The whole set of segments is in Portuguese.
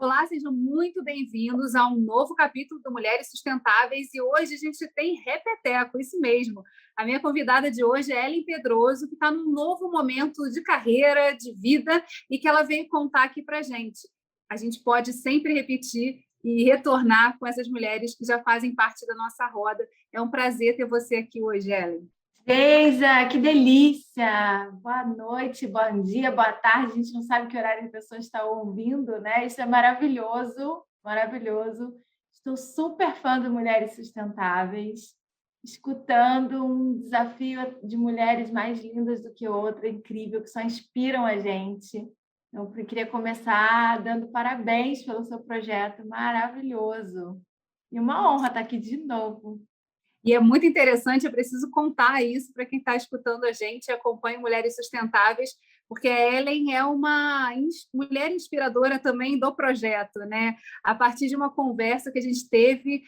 Olá, sejam muito bem-vindos a um novo capítulo do Mulheres Sustentáveis e hoje a gente tem repeteco, isso mesmo. A minha convidada de hoje é Ellen Pedroso, que está num novo momento de carreira, de vida e que ela veio contar aqui para a gente. A gente pode sempre repetir e retornar com essas mulheres que já fazem parte da nossa roda. É um prazer ter você aqui hoje, Ellen. Geisa, que delícia! Boa noite, bom dia, boa tarde. A gente não sabe que horário a pessoa está ouvindo, né? Isso é maravilhoso, maravilhoso. Estou super fã de Mulheres Sustentáveis, escutando um desafio de mulheres mais lindas do que outra, incrível, que só inspiram a gente. Então, eu queria começar dando parabéns pelo seu projeto maravilhoso. E uma honra estar aqui de novo. E é muito interessante, eu preciso contar isso para quem está escutando a gente e acompanha Mulheres Sustentáveis, porque a Ellen é uma mulher inspiradora também do projeto, né? A partir de uma conversa que a gente teve,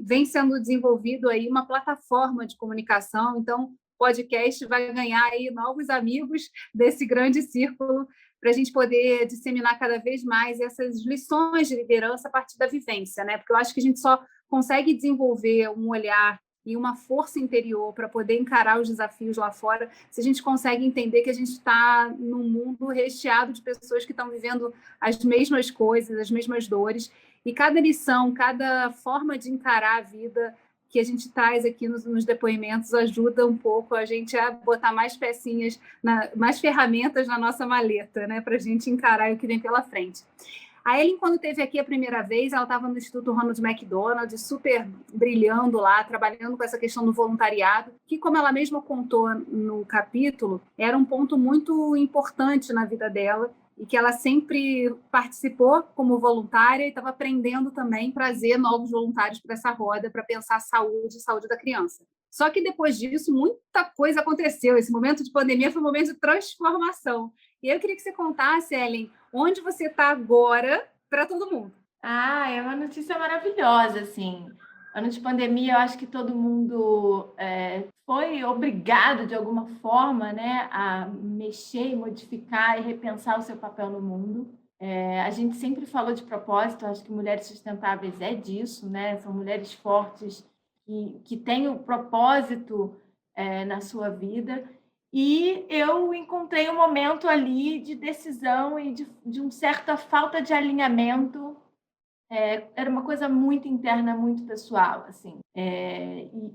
vem sendo desenvolvido aí uma plataforma de comunicação, então o podcast vai ganhar aí novos amigos desse grande círculo para a gente poder disseminar cada vez mais essas lições de liderança a partir da vivência, né? Porque eu acho que a gente só consegue desenvolver um olhar e uma força interior para poder encarar os desafios lá fora, se a gente consegue entender que a gente está num mundo recheado de pessoas que estão vivendo as mesmas coisas, as mesmas dores, e cada lição, cada forma de encarar a vida que a gente traz aqui nos depoimentos ajuda um pouco a gente a botar mais pecinhas, mais ferramentas na nossa maleta, né, para a gente encarar o que vem pela frente. A Ellen, quando esteve aqui a primeira vez, ela estava no Instituto Ronald McDonald, super brilhando lá, trabalhando com essa questão do voluntariado, que, como ela mesma contou no capítulo, era um ponto muito importante na vida dela e que ela sempre participou como voluntária e estava aprendendo também a trazer novos voluntários para essa roda, para pensar a saúde da criança. Só que depois disso, muita coisa aconteceu. Esse momento de pandemia foi um momento de transformação. E eu queria que você contasse, Ellen, onde você está agora para todo mundo. É uma notícia maravilhosa, assim. Ano de pandemia, eu acho que todo mundo foi obrigado, de alguma forma, né, a mexer, modificar e repensar o seu papel no mundo. A gente sempre falou de propósito, acho que Mulheres Sustentáveis é disso, né? São mulheres fortes que têm o propósito na sua vida. E eu encontrei um momento ali de decisão e de uma certa falta de alinhamento. Era uma coisa muito interna, muito pessoal, assim.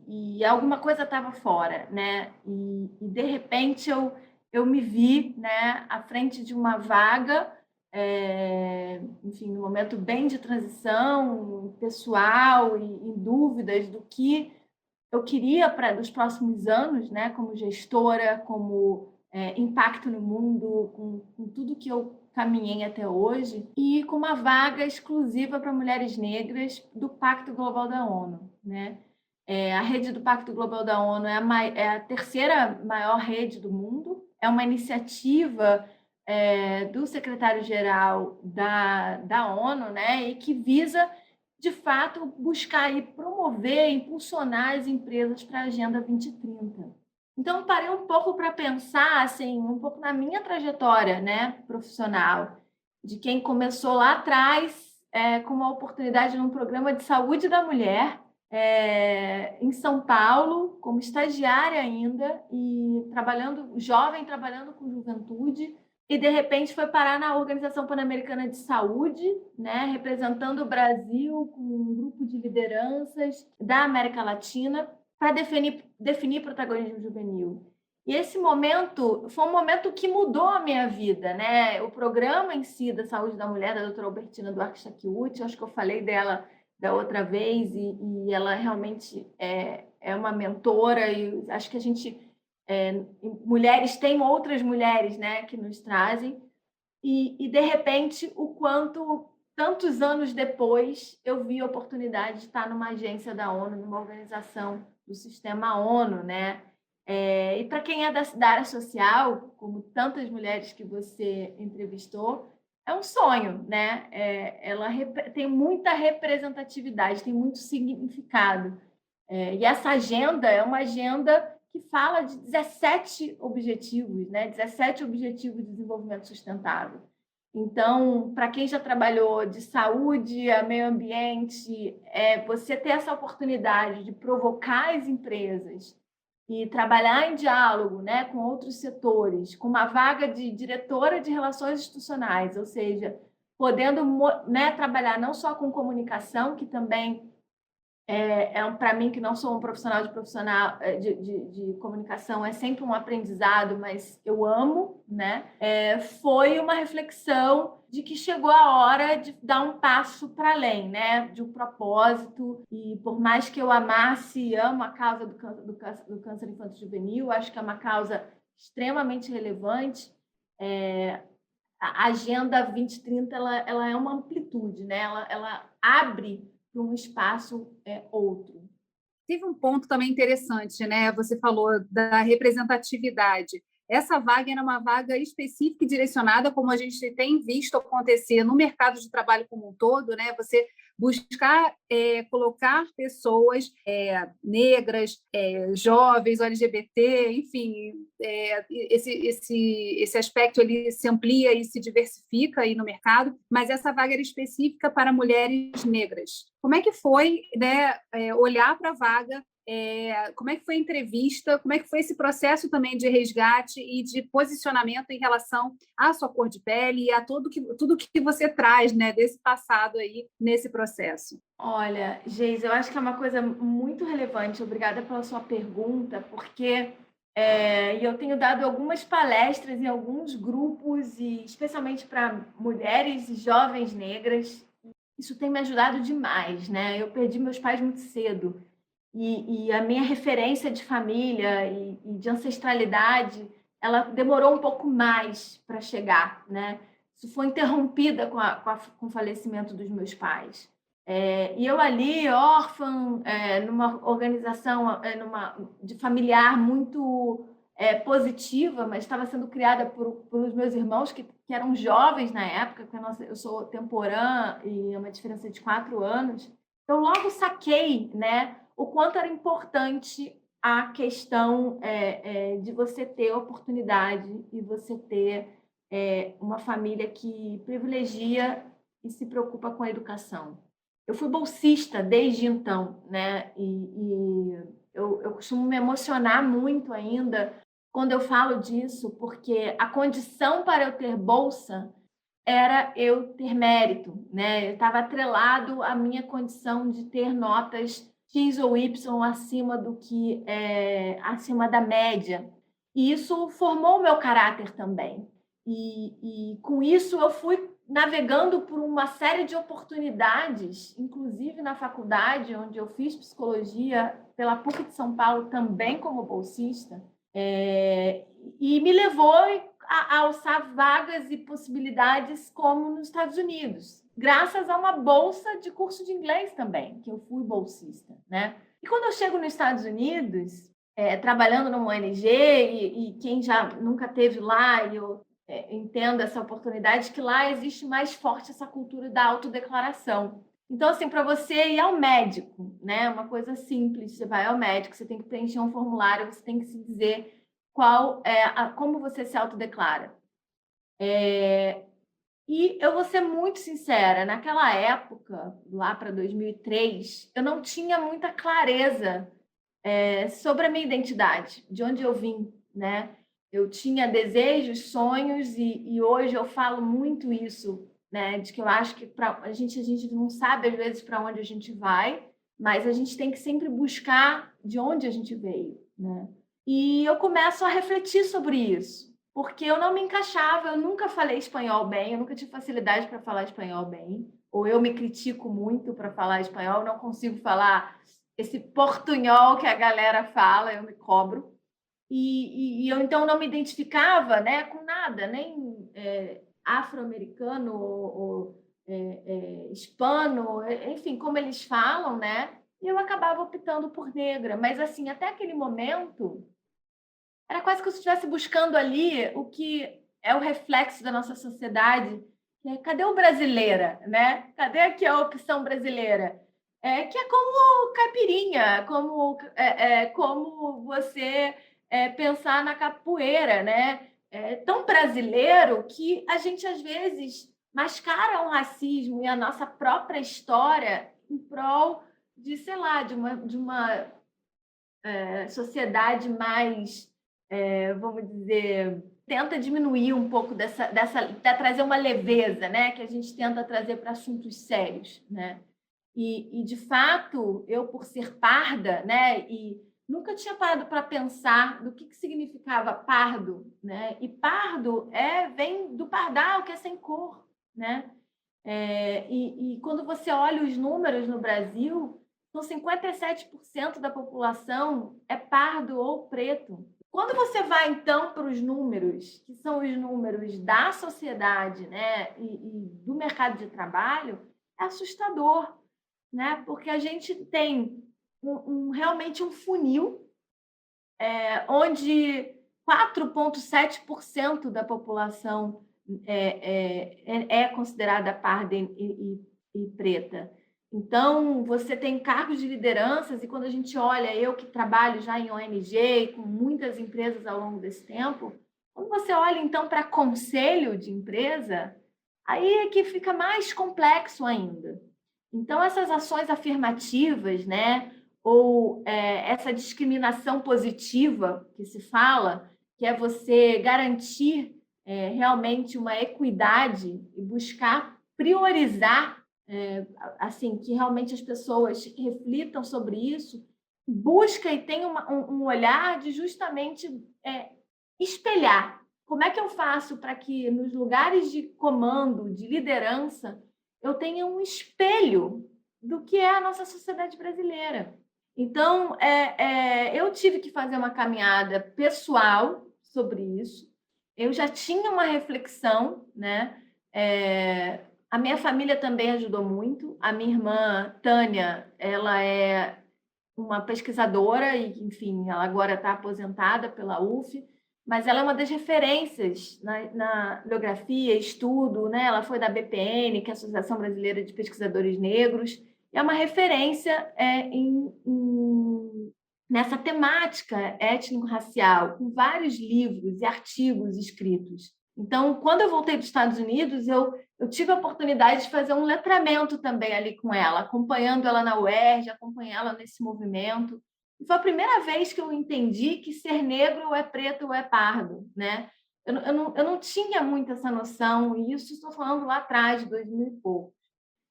E alguma coisa estava fora, né? E de repente eu me vi, né, à frente de uma vaga, enfim, num momento bem de transição pessoal e em dúvidas do que eu queria para os próximos anos, né, como gestora, como impacto no mundo, com tudo que eu caminhei até hoje, e com uma vaga exclusiva para mulheres negras do Pacto Global da ONU, né? A rede do Pacto Global da ONU é a terceira maior rede do mundo, é uma iniciativa do secretário-geral da ONU, né, e que visa de fato, buscar e promover, impulsionar as empresas para a Agenda 2030. Então, parei um pouco para pensar, assim, um pouco na minha trajetória, né, profissional, de quem começou lá atrás com uma oportunidade num programa de saúde da mulher, em São Paulo, como estagiária ainda, e trabalhando, jovem, trabalhando com juventude, e de repente foi parar na Organização Pan-Americana de Saúde, né, representando o Brasil com um grupo de lideranças da América Latina para definir protagonismo juvenil. E esse momento foi um momento que mudou a minha vida, né? O programa em si da saúde da mulher, da doutora Albertina Duarte Chakiuti, acho que eu falei dela da outra vez, e ela realmente é uma mentora, e acho que a gente... mulheres, tem outras mulheres, né, que nos trazem, e de repente, o quanto, tantos anos depois, eu vi a oportunidade de estar numa agência da ONU, numa organização do sistema ONU, né? E para quem é da área social, como tantas mulheres que você entrevistou, é um sonho, né? Ela tem muita representatividade, tem muito significado. E essa agenda é uma agenda que fala de 17 objetivos, né? 17 objetivos de desenvolvimento sustentável. Então, para quem já trabalhou de saúde a meio ambiente, você ter essa oportunidade de provocar as empresas e trabalhar em diálogo, né, com outros setores, com uma vaga de diretora de relações institucionais, ou seja, podendo, né, trabalhar não só com comunicação, que também para mim, que não sou um profissional de comunicação, é sempre um aprendizado, mas eu amo, né? Foi uma reflexão de que chegou a hora de dar um passo para além, né? De um propósito. E por mais que eu amasse e amo a causa do câncer infanto-juvenil, acho que é uma causa extremamente relevante. A Agenda 2030 ela é uma amplitude, né? Ela abre para um espaço outro. Teve um ponto também interessante, né? Você falou da representatividade. Essa vaga era uma vaga específica e direcionada, como a gente tem visto acontecer no mercado de trabalho como um todo, né? Você buscar colocar pessoas negras, jovens, LGBT, enfim, esse aspecto ele se amplia e se diversifica aí no mercado, mas essa vaga era específica para mulheres negras. Como é que foi, né, olhar para a vaga? Como é que foi a entrevista? Como é que foi esse processo também de resgate e de posicionamento em relação à sua cor de pele e a tudo que você traz, né, desse passado aí nesse processo? Olha, Geis, eu acho que é uma coisa muito relevante. Obrigada pela sua pergunta, porque eu tenho dado algumas palestras em alguns grupos, e especialmente para mulheres e jovens negras. Isso tem me ajudado demais, né? Eu perdi meus pais muito cedo. E a minha referência de família e de ancestralidade, ela demorou um pouco mais para chegar, né? Isso foi interrompida com o falecimento dos meus pais. E eu ali, órfã, numa organização de familiar muito positiva, mas estava sendo criada pelos meus irmãos, que eram jovens na época, porque eu sou temporã e é uma diferença de 4 anos. Eu logo saquei, né, o quanto era importante a questão de você ter oportunidade e você ter uma família que privilegia e se preocupa com a educação. Eu fui bolsista desde então, né? E eu costumo me emocionar muito ainda quando eu falo disso, porque a condição para eu ter bolsa era eu ter mérito, né? Eu estava atrelado à minha condição de ter notas X ou Y acima do que acima da média. E isso formou o meu caráter também. E com isso eu fui navegando por uma série de oportunidades, inclusive na faculdade, onde eu fiz psicologia pela PUC de São Paulo, também como bolsista, e me levou a alçar vagas e possibilidades como nos Estados Unidos, graças a uma bolsa de curso de inglês também, que eu fui bolsista, né? E quando eu chego nos Estados Unidos, trabalhando numa ONG, e quem já nunca teve lá, e eu entendo essa oportunidade, que lá existe mais forte essa cultura da autodeclaração. Então, assim, para você ir ao médico, né? Uma coisa simples, você vai ao médico, você tem que preencher um formulário, você tem que se dizer como você se autodeclara. E eu vou ser muito sincera, naquela época, lá para 2003, eu não tinha muita clareza sobre a minha identidade, de onde eu vim, né? Eu tinha desejos, sonhos, e hoje eu falo muito isso, né? De que eu acho que a gente não sabe, às vezes, para onde a gente vai, mas a gente tem que sempre buscar de onde a gente veio, né? E eu começo a refletir sobre isso, porque eu não me encaixava, eu nunca falei espanhol bem, eu nunca tive facilidade para falar espanhol bem, ou eu me critico muito para falar espanhol, eu não consigo falar esse portunhol que a galera fala, eu me cobro. E eu, então, não me identificava, né, com nada, nem afro-americano ou hispano, enfim, como eles falam, né? E eu acabava optando por negra. Mas, assim, até aquele momento, era quase que eu estivesse buscando ali o que é o reflexo da nossa sociedade. Cadê o brasileira, né? Cadê aqui a opção brasileira? Que é como caipirinha, como você pensar na capoeira, né? É tão brasileiro que a gente, às vezes, mascaram o racismo e a nossa própria história em prol de, sei lá, de uma sociedade mais, vamos dizer, tenta diminuir um pouco trazer uma leveza, né, que a gente tenta trazer para assuntos sérios, né? E de fato, eu, por ser parda, né, e nunca tinha parado para pensar do que significava pardo, né? E pardo vem do pardal, que é sem cor, né? E quando você olha os números no Brasil, são 57% da população é pardo ou preto. Quando você vai, então, para os números, que são os números da sociedade, né, e do mercado de trabalho, é assustador, né? Porque a gente tem realmente um funil onde 4,7% da população é considerada parda e preta. Então, você tem cargos de lideranças, e quando a gente olha, eu que trabalho já em ONG, com muitas empresas ao longo desse tempo, quando você olha, então, para conselho de empresa, aí é que fica mais complexo ainda. Então, essas ações afirmativas, né, ou essa discriminação positiva que se fala, que é você garantir realmente uma equidade e buscar priorizar, assim, que realmente as pessoas reflitam sobre isso, busca e tem um olhar de justamente espelhar. Como é que eu faço para que nos lugares de comando, de liderança, eu tenha um espelho do que é a nossa sociedade brasileira? Então, eu tive que fazer uma caminhada pessoal sobre isso. Eu já tinha uma reflexão, né? A minha família também ajudou muito. A minha irmã, Tânia, ela é uma pesquisadora e, enfim, ela agora está aposentada pela UF, mas ela é uma das referências na bibliografia, estudo, né? Ela foi da BPN, que é a Associação Brasileira de Pesquisadores Negros, é uma referência nessa temática étnico-racial, com vários livros e artigos escritos. Então, quando eu voltei dos Estados Unidos, eu tive a oportunidade de fazer um letramento também ali com ela, acompanhando ela na UERJ, acompanhando ela nesse movimento. E foi a primeira vez que eu entendi que ser negro ou é preto ou é pardo, né? Eu não tinha muito essa noção, e isso estou falando lá atrás, de 2000 e pouco.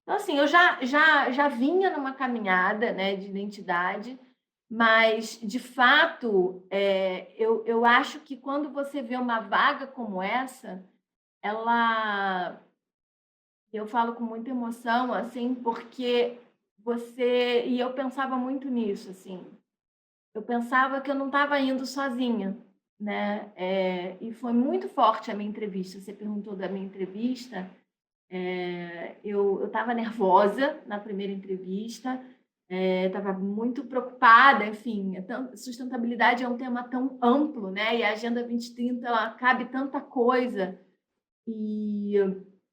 Então, assim, eu já vinha numa caminhada, né, de identidade, mas, de fato, eu acho que quando você vê uma vaga como essa, eu falo com muita emoção, assim, porque e eu pensava muito nisso, assim, eu pensava que eu não estava indo sozinha, né? E foi muito forte a minha entrevista. Você perguntou da minha entrevista. Eu estava nervosa na primeira entrevista, estava muito preocupada, enfim, sustentabilidade é um tema tão amplo, né? E a Agenda 2030, ela cabe tanta coisa. E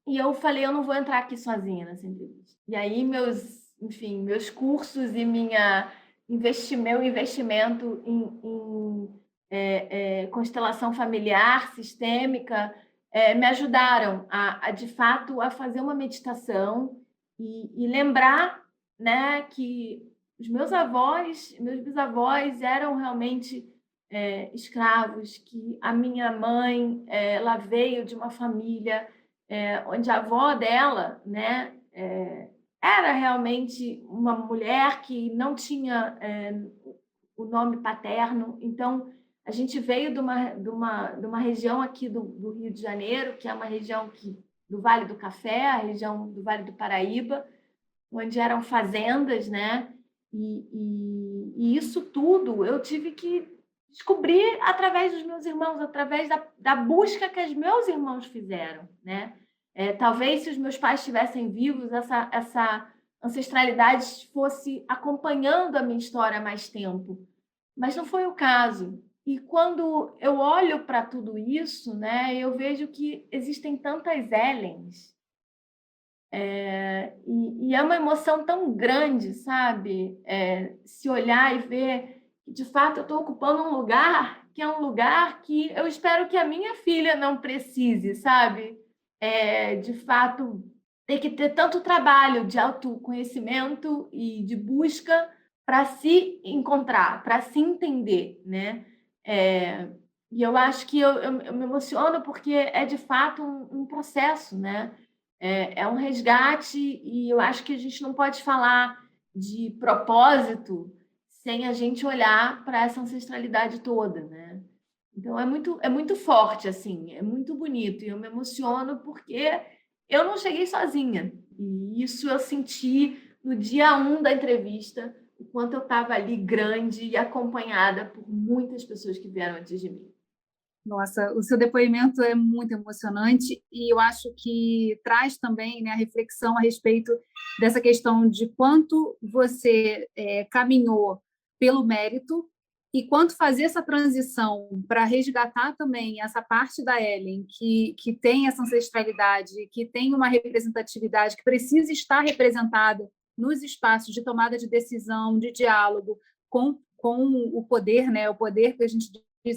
eu falei, eu não vou entrar aqui sozinha nessa entrevista. E aí meus cursos e meu investimento em constelação familiar, sistêmica, me ajudaram de fato, a fazer uma meditação e lembrar, né, que os meus avós, meus bisavós eram realmente escravos, que a minha mãe ela veio de uma família onde a avó dela, né, era realmente uma mulher que não tinha o nome paterno. Então, a gente veio de uma região aqui do Rio de Janeiro, que é uma região do Vale do Café, a região do Vale do Paraíba, onde eram fazendas, né? E isso tudo eu tive que descobrir através dos meus irmãos, através da busca que os meus irmãos fizeram, né? Talvez, se os meus pais estivessem vivos, essa ancestralidade fosse acompanhando a minha história há mais tempo. Mas não foi o caso. E quando eu olho para tudo isso, né, eu vejo que existem tantas Ellens. E é uma emoção tão grande, sabe? Se olhar e ver que, de fato, eu estou ocupando um lugar que é um lugar que eu espero que a minha filha não precise, sabe? de fato, tem que ter tanto trabalho de autoconhecimento e de busca para se encontrar, para se entender, né? E eu acho que eu me emociono porque é, de fato, um processo, né? É um resgate e eu acho que a gente não pode falar de propósito sem a gente olhar para essa ancestralidade toda, né? Então é muito forte, assim, é muito bonito. E eu me emociono porque eu não cheguei sozinha. E isso eu senti no dia 1 da entrevista, o quanto eu estava ali grande e acompanhada por muitas pessoas que vieram antes de mim. Nossa, o seu depoimento é muito emocionante e eu acho que traz também, né, a reflexão a respeito dessa questão de quanto você caminhou pelo mérito e quanto fazer essa transição para resgatar também essa parte da Ellen que tem essa ancestralidade, que tem uma representatividade, que precisa estar representada nos espaços de tomada de decisão, de diálogo com o poder, né, o poder que a gente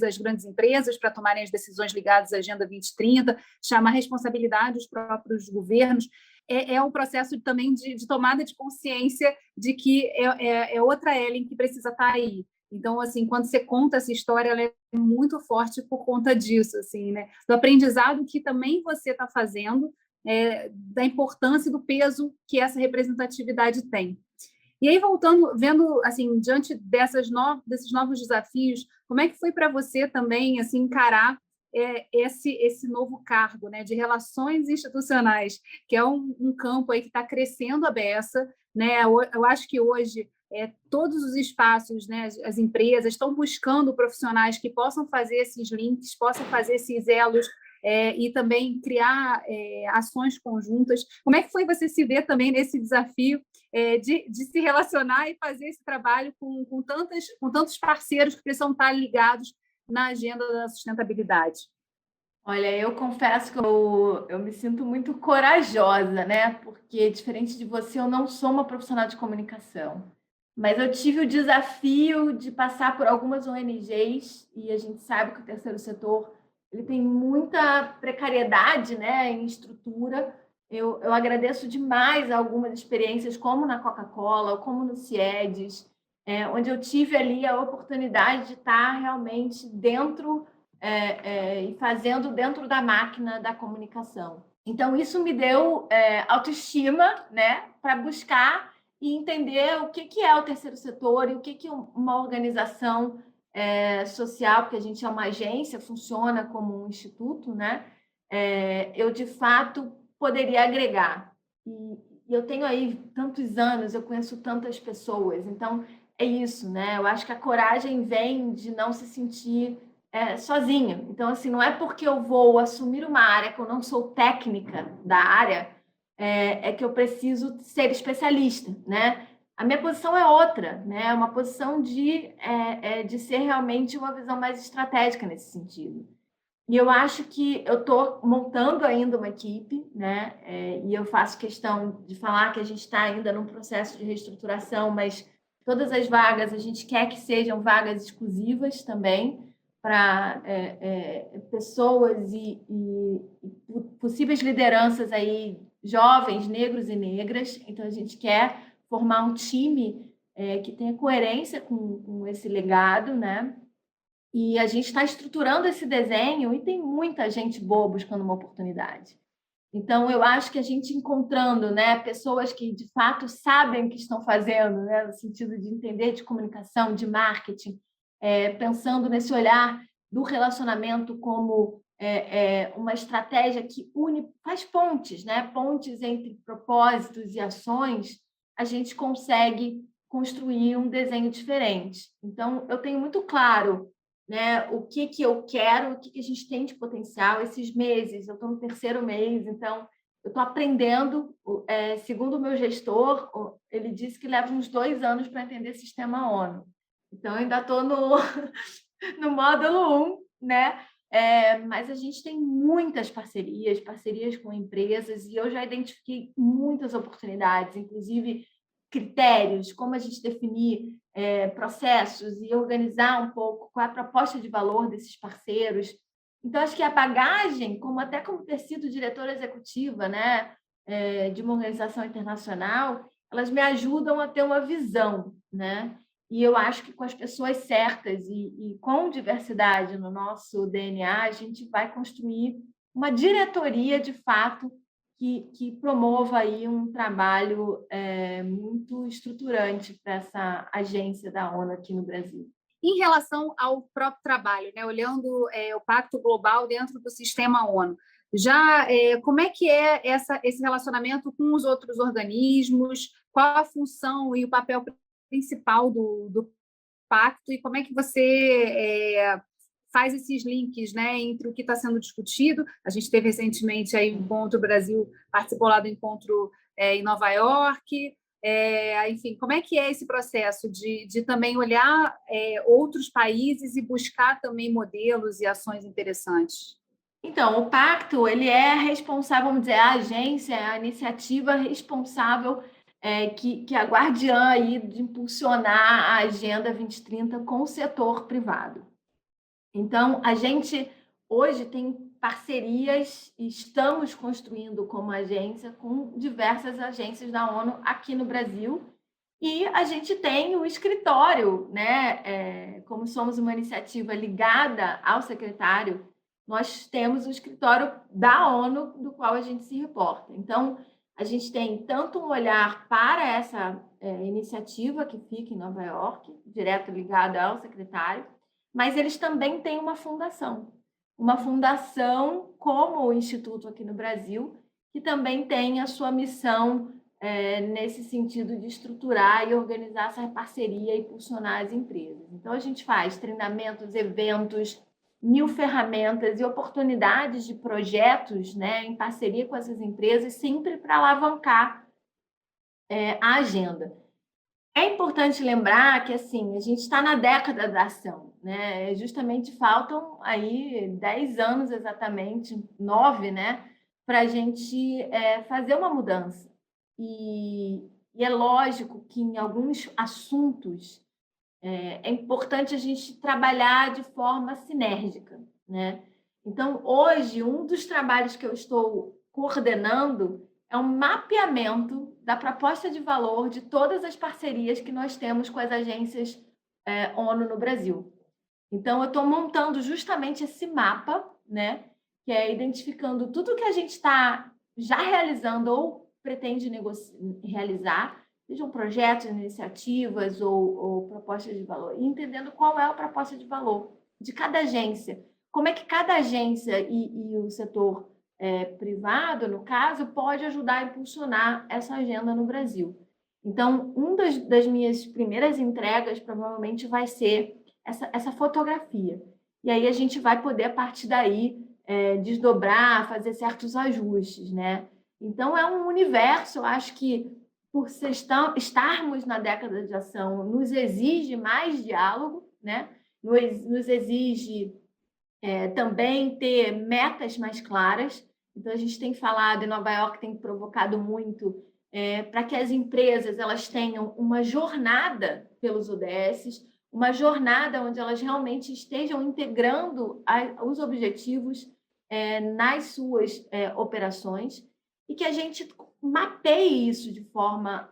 as grandes empresas para tomarem as decisões ligadas à Agenda 2030, chamar a responsabilidade dos próprios governos. É um processo também de tomada de consciência de que é outra Ellen que precisa estar aí. Então, assim, quando você conta essa história, ela é muito forte por conta disso, assim, né? Do aprendizado que também você está fazendo, da importância e do peso que essa representatividade tem. E aí, voltando, vendo, assim, diante desses novos desafios, como é que foi para você também, assim, encarar esse novo cargo, né, de relações institucionais, que é um campo aí que está crescendo a beça, né? Eu acho que hoje todos os espaços, né, as empresas estão buscando profissionais que possam fazer esses links, possam fazer esses elos e também criar ações conjuntas. Como é que foi você se ver também nesse desafio de se relacionar e fazer esse trabalho com tantos parceiros que precisam estar ligados na agenda da sustentabilidade? Olha, eu confesso que eu me sinto muito corajosa, né? Porque, diferente de você, eu não sou uma profissional de comunicação. Mas eu tive o desafio de passar por algumas ONGs e a gente sabe que o terceiro setor ele tem muita precariedade, né, em estrutura. Eu agradeço demais algumas experiências, como na Coca-Cola, ou como no CIEDES, onde eu tive ali a oportunidade de estar realmente dentro e fazendo dentro da máquina da comunicação. Então, isso me deu autoestima, né, para buscar e entender o que é o terceiro setor e o que uma organização social, porque a gente é uma agência, funciona como um instituto, né? Eu, de fato, poderia agregar. E eu tenho aí tantos anos, eu conheço tantas pessoas, então é isso, né? Eu acho que a coragem vem de não se sentir sozinha. Então, assim, não é porque eu vou assumir uma área que eu não sou técnica da área, que eu preciso ser especialista, né? A minha posição é outra, né? É uma posição de ser realmente uma visão mais estratégica nesse sentido. E eu acho que eu estou montando ainda uma equipe, né? E eu faço questão de falar que a gente está ainda num processo de reestruturação, mas todas as vagas a gente quer que sejam vagas exclusivas também para pessoas e possíveis lideranças aí jovens, negros e negras. Então a gente quer formar um time que tenha coerência com esse legado, né? E a gente está estruturando esse desenho e tem muita gente boa buscando uma oportunidade. Então, eu acho que a gente encontrando, né, pessoas que de fato sabem o que estão fazendo, né, no sentido de entender de comunicação, de marketing, pensando nesse olhar do relacionamento como uma estratégia que une, faz pontes, né, pontes entre propósitos e ações, a gente consegue construir um desenho diferente. Então, eu tenho muito claro, né, o que eu quero, o que a gente tem de potencial. Esses meses, eu estou no terceiro mês, então eu estou aprendendo. Segundo o meu gestor, ele disse que leva uns 2 anos para entender sistema ONU. Então, eu ainda estou no módulo 1, né? Mas a gente tem muitas parcerias com empresas, e eu já identifiquei muitas oportunidades, inclusive critérios, como a gente definir processos e organizar um pouco qual é a proposta de valor desses parceiros. Então, acho que a bagagem, como ter sido diretora executiva, né, de uma organização internacional, elas me ajudam a ter uma visão, né? E eu acho que com as pessoas certas e com diversidade no nosso DNA, a gente vai construir uma diretoria, de fato, que promova aí um trabalho muito estruturante para essa agência da ONU aqui no Brasil. Em relação ao próprio trabalho, né, olhando o Pacto Global dentro do sistema ONU, já como é que é esse relacionamento com os outros organismos? Qual a função e o papel principal do pacto e como é que você faz esses links, né, entre o que está sendo discutido? A gente teve recentemente aí um encontro, o Brasil participou lá do encontro em Nova York. Enfim, como é que é esse processo de também olhar outros países e buscar também modelos e ações interessantes? Então, o pacto, ele é responsável, vamos dizer, a agência, a iniciativa responsável, que é a guardiã aí de impulsionar a Agenda 2030 com o setor privado. Então, a gente hoje tem parcerias e estamos construindo como agência com diversas agências da ONU aqui no Brasil. E a gente tem o escritório, né? Como somos uma iniciativa ligada ao secretário, nós temos o escritório da ONU, do qual a gente se reporta. Então, a gente tem tanto um olhar para essa iniciativa que fica em Nova York, direto ligada ao secretário, mas eles também têm uma fundação como o Instituto aqui no Brasil, que também tem a sua missão nesse sentido de estruturar e organizar essa parceria e impulsionar as empresas. Então, a gente faz treinamentos, eventos, 1000 ferramentas e oportunidades de projetos, né, em parceria com essas empresas, sempre para alavancar a agenda. É importante lembrar que assim, a gente está na década da ação, né? Justamente faltam aí 10 anos exatamente, 9, né, para a gente fazer uma mudança. E é lógico que em alguns assuntos é importante a gente trabalhar de forma sinérgica, né? Então, hoje, um dos trabalhos que eu estou coordenando é um mapeamento da proposta de valor de todas as parcerias que nós temos com as agências ONU no Brasil. Então, eu estou montando justamente esse mapa, né? Que é identificando tudo que a gente está já realizando ou pretende realizar, sejam projetos, iniciativas ou propostas de valor, e entendendo qual é a proposta de valor de cada agência. Como é que cada agência e o setor privado, no caso, pode ajudar a impulsionar essa agenda no Brasil. Então, das minhas primeiras entregas provavelmente vai ser essa fotografia. E aí a gente vai poder, a partir daí, desdobrar, fazer certos ajustes, né? Então, é um universo, eu acho que, por estarmos na década de ação, nos exige mais diálogo, né? Nos exige também ter metas mais claras. Então, a gente tem falado, em Nova York tem provocado muito para que as empresas elas tenham uma jornada pelos ODS, uma jornada onde elas realmente estejam integrando os objetivos nas suas operações e que a gente mapeie isso de forma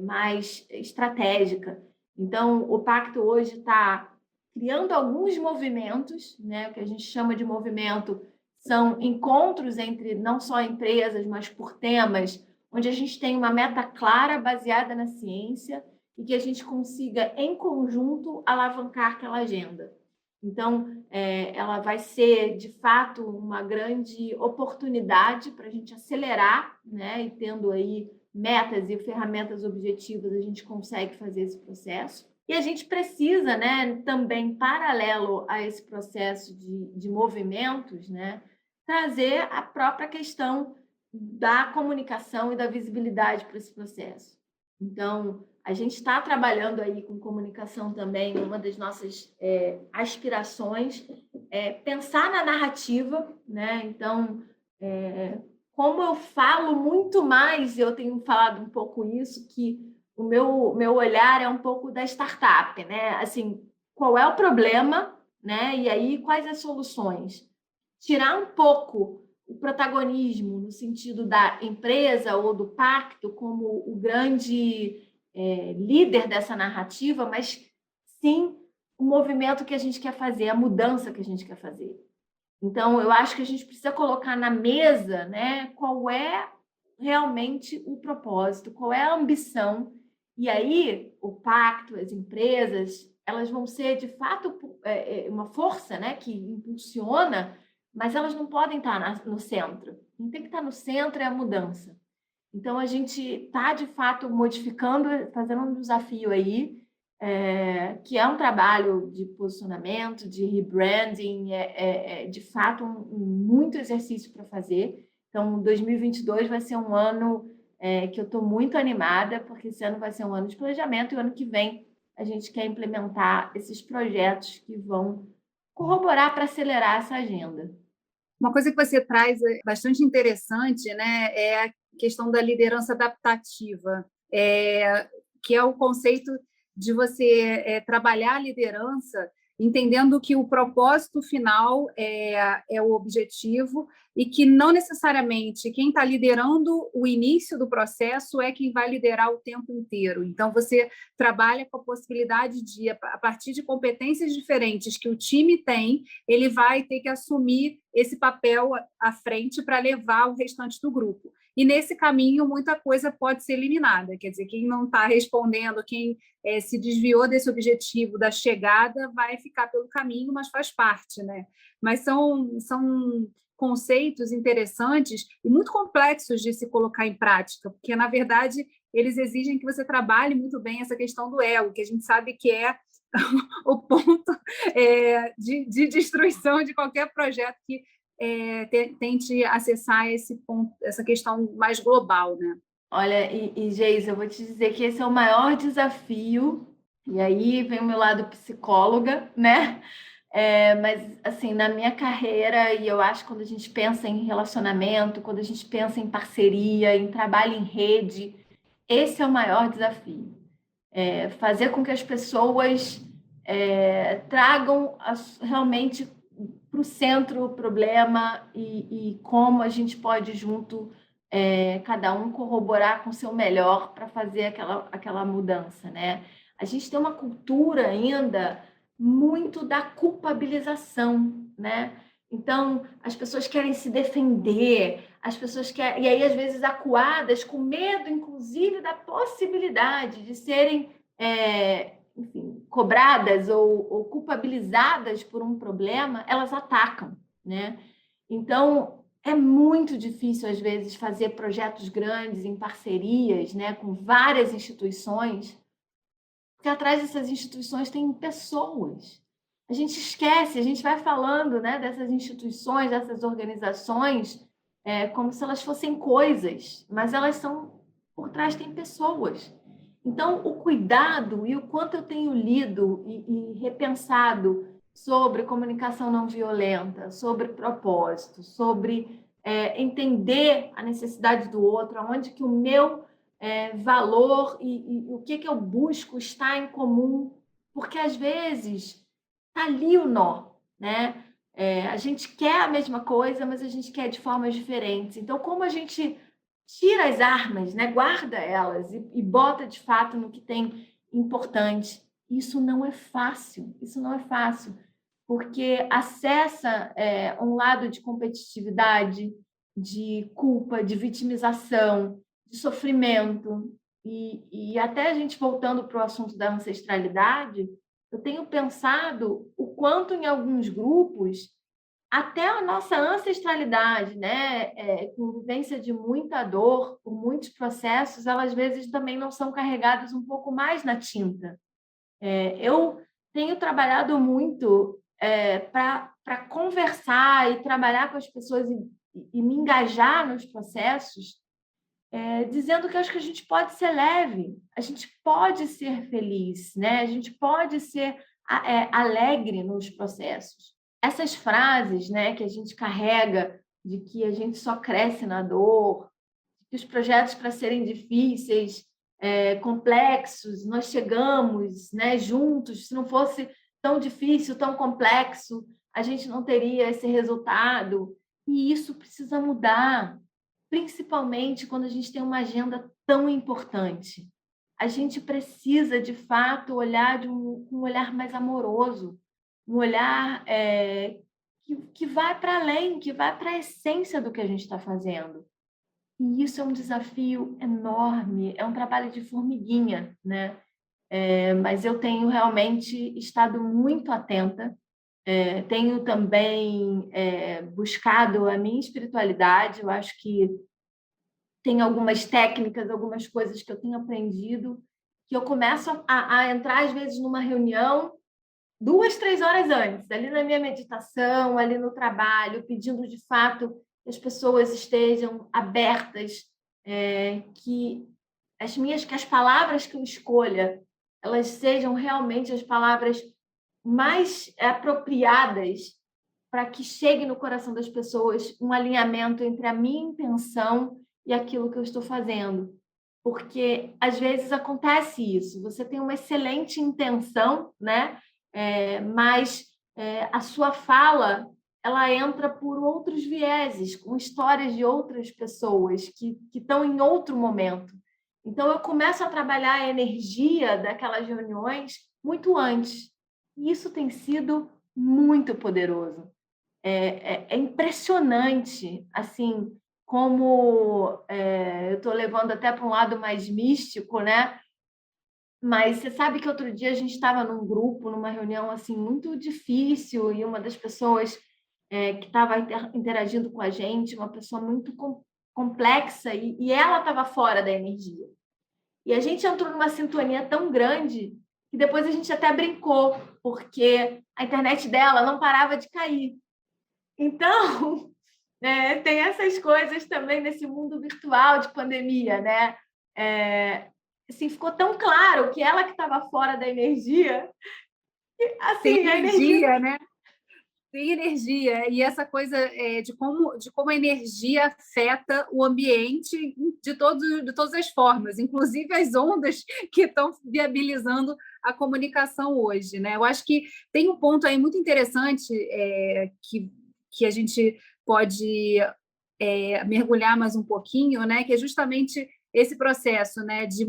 mais estratégica. Então, o Pacto hoje está criando alguns movimentos, né, o que a gente chama de movimento são encontros entre não só empresas, mas por temas, onde a gente tem uma meta clara, baseada na ciência, e que a gente consiga, em conjunto, alavancar aquela agenda. Então, ela vai ser, de fato, uma grande oportunidade para a gente acelerar, né, e tendo aí metas e ferramentas objetivas, a gente consegue fazer esse processo. E a gente precisa, né, também, paralelo a esse processo de movimentos, né, trazer a própria questão da comunicação e da visibilidade para esse processo. Então, a gente está trabalhando aí com comunicação também, uma das nossas aspirações é pensar na narrativa, né? Então, como eu falo muito mais, eu tenho falado um pouco isso, que o meu olhar é um pouco da startup, né? Assim, qual é o problema, né? E aí, quais as soluções? Tirar um pouco o protagonismo no sentido da empresa ou do pacto como o grande líder dessa narrativa, mas sim o movimento que a gente quer fazer, a mudança que a gente quer fazer. Então, eu acho que a gente precisa colocar na mesa, né, qual é realmente o propósito, qual é a ambição. E aí, o pacto, as empresas, elas vão ser, de fato, uma força, né, que impulsiona, mas elas não podem estar no centro. Quem tem que estar no centro é a mudança. Então, a gente está, de fato, modificando, fazendo um desafio aí, que é um trabalho de posicionamento, de rebranding, de fato muito exercício para fazer. Então, 2022 vai ser um ano que eu estou muito animada, porque esse ano vai ser um ano de planejamento e o ano que vem a gente quer implementar esses projetos que vão corroborar para acelerar essa agenda. Uma coisa que você traz bastante interessante, né, é a questão da liderança adaptativa, que é o conceito de você trabalhar a liderança entendendo que o propósito final é o objetivo e que não necessariamente quem está liderando o início do processo é quem vai liderar o tempo inteiro. Então, você trabalha com a possibilidade de, a partir de competências diferentes que o time tem, ele vai ter que assumir esse papel à frente para levar o restante do grupo. E, nesse caminho, muita coisa pode ser eliminada. Quer dizer, quem não está respondendo, quem se desviou desse objetivo da chegada, vai ficar pelo caminho, mas faz parte, né? Mas são conceitos interessantes e muito complexos de se colocar em prática, porque, na verdade, eles exigem que você trabalhe muito bem essa questão do ego, que a gente sabe que é o ponto de destruição de qualquer projeto que tente acessar esse ponto, essa questão mais global, né? Olha, Geisa, eu vou te dizer que esse é o maior desafio, e aí vem o meu lado psicóloga, né? Mas, assim, na minha carreira, e eu acho que quando a gente pensa em relacionamento, quando a gente pensa em parceria, em trabalho em rede, esse é o maior desafio. Fazer com que as pessoas tragam realmente para o centro o problema e como a gente pode junto, cada um corroborar com o seu melhor para fazer aquela mudança, né? A gente tem uma cultura ainda muito da culpabilização, né? Então, as pessoas querem se defender, as pessoas querem, e aí às vezes acuadas com medo, inclusive, da possibilidade de serem enfim, cobradas ou culpabilizadas por um problema, elas atacam, né? Então, é muito difícil, às vezes, fazer projetos grandes em parcerias, né, com várias instituições, porque atrás dessas instituições tem pessoas. A gente esquece, a gente vai falando, né, dessas instituições, dessas organizações, como se elas fossem coisas, mas elas são, por trás tem pessoas. Então, o cuidado e o quanto eu tenho lido e repensado sobre comunicação não violenta, sobre propósito, sobre entender a necessidade do outro, aonde que o meu valor e o que eu busco está em comum, porque às vezes está ali o nó, né? A gente quer a mesma coisa, mas a gente quer de formas diferentes. Então, como a gente tira as armas, né? Guarda elas e bota de fato no que tem importante. Isso não é fácil, porque acessa um lado de competitividade, de culpa, de vitimização, de sofrimento. E até a gente voltando para o assunto da ancestralidade, eu tenho pensado o quanto em alguns grupos até a nossa ancestralidade, né, convivência de muita dor, por muitos processos, elas às vezes também não são carregadas um pouco mais na tinta. Eu tenho trabalhado muito para conversar e trabalhar com as pessoas e me engajar nos processos, dizendo que acho que a gente pode ser leve, a gente pode ser feliz, né? A gente pode ser alegre nos processos. Essas frases, né, que a gente carrega de que a gente só cresce na dor, que os projetos para serem difíceis, complexos, nós chegamos, né, juntos, se não fosse tão difícil, tão complexo, a gente não teria esse resultado. E isso precisa mudar, principalmente quando a gente tem uma agenda tão importante. A gente precisa, de fato, olhar com um olhar mais amoroso, um olhar que vai para além, que vai para a essência do que a gente está fazendo. E isso é um desafio enorme, é um trabalho de formiguinha, né? Mas eu tenho realmente estado muito atenta, tenho também buscado a minha espiritualidade. Eu acho que tem algumas técnicas, algumas coisas que eu tenho aprendido, que eu começo a entrar, às vezes, numa reunião 2, 3 horas antes, ali na minha meditação, ali no trabalho, pedindo de fato que as pessoas estejam abertas, que as palavras que eu escolha, elas sejam realmente as palavras mais apropriadas para que chegue no coração das pessoas um alinhamento entre a minha intenção e aquilo que eu estou fazendo. Porque, às vezes, acontece isso. Você tem uma excelente intenção, né? Mas a sua fala, ela entra por outros vieses, com histórias de outras pessoas que estão em outro momento. Então, eu começo a trabalhar a energia daquelas reuniões muito antes. E isso tem sido muito poderoso. É impressionante, assim, como eu estou levando até para um lado mais místico, né? Mas você sabe que outro dia a gente estava num grupo, numa reunião assim muito difícil, e uma das pessoas que estava interagindo com a gente, uma pessoa muito complexa, e ela estava fora da energia. E a gente entrou numa sintonia tão grande que depois a gente até brincou, porque a internet dela não parava de cair. Então, tem essas coisas também nesse mundo virtual de pandemia, né? Assim, ficou tão claro que ela que estava fora da energia, assim, Tem a energia... energia, né? Tem energia, e essa coisa de como a energia afeta o ambiente de todas as formas, inclusive as ondas que estão viabilizando a comunicação hoje, né? Eu acho que tem um ponto aí muito interessante que a gente pode mergulhar mais um pouquinho, né? Que é justamente esse processo, né? De